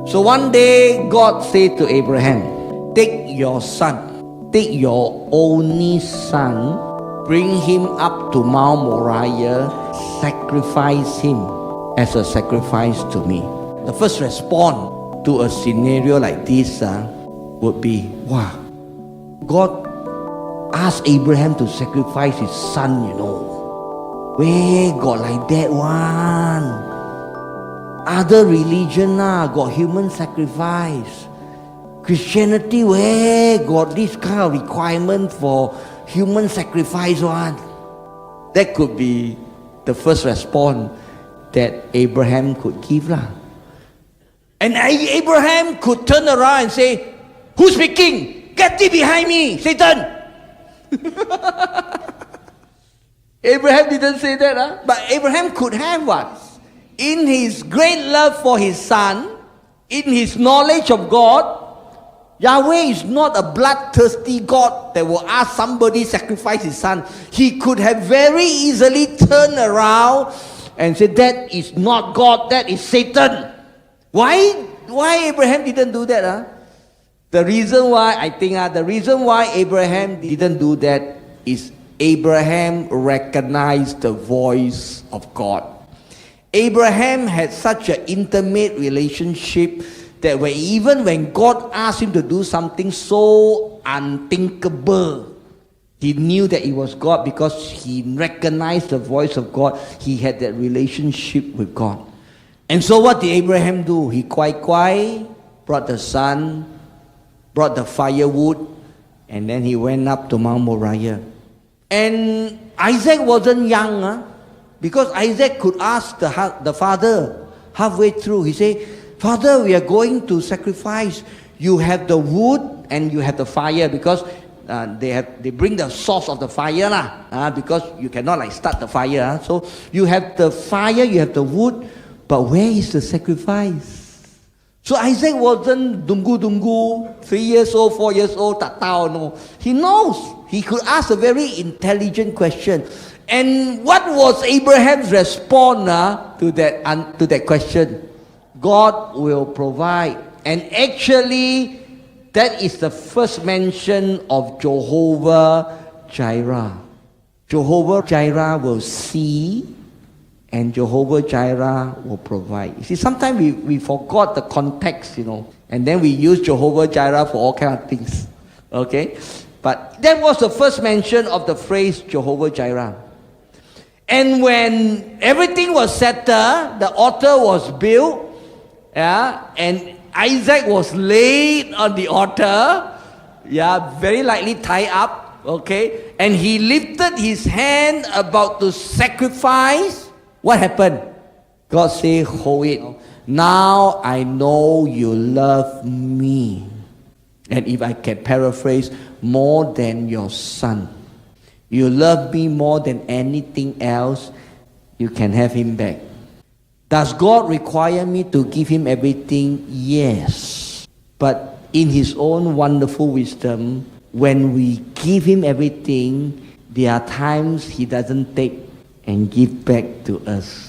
So one day God said to Abraham, take your son, take your only son, bring him up to Mount Moriah, sacrifice him as a sacrifice to me. The first response to a scenario like this would be, wow, God asked Abraham to sacrifice his son, Where got like that one? Other religion got human sacrifice. Christianity, where got this kind of requirement for human sacrifice one? That could be the first response that Abraham could give lah. And Abraham could turn around and say, who's speaking? Get thee behind me, Satan! Abraham didn't say that, but Abraham could have what? In his great love for his son, in his knowledge of God, Yahweh is not a bloodthirsty God that will ask somebody to sacrifice his son. He could have very easily turned around and said, that is not God, that is Satan. Why Abraham didn't do that? The reason why Abraham didn't do that is Abraham recognized the voice of God. Abraham had such an intimate relationship that even when God asked him to do something so unthinkable, he knew that it was God because he recognized the voice of God. He had that relationship with God. And so what did Abraham do? He quiet, brought the son, brought the firewood, and then he went up to Mount Moriah. And Isaac wasn't young, because Isaac could ask the father halfway through. He said, Father, we are going to sacrifice. You have the wood and you have the fire, because they bring the source of the fire because you cannot start the fire. So you have the fire, you have the wood, but where is the sacrifice? So Isaac wasn't dungu, 3 years old, 4 years old, no. He knows. He could ask a very intelligent question. And what was Abraham's response to that question? God will provide. And actually, that is the first mention of Jehovah Jireh. Jehovah Jireh will see, and Jehovah Jireh will provide. You see, sometimes we forgot the context, and then we use Jehovah Jireh for all kinds of things. Okay? But that was the first mention of the phrase Jehovah Jireh. And when everything was settled, the altar was built, and Isaac was laid on the altar, very likely tied up, okay, and he lifted his hand about to sacrifice. What happened? God said, hold it. Now I know you love me. And if I can paraphrase, more than your son. You love me more than anything else. You can have him back. Does God require me to give him everything? Yes. But in his own wonderful wisdom, when we give him everything, there are times he doesn't take and give back to us.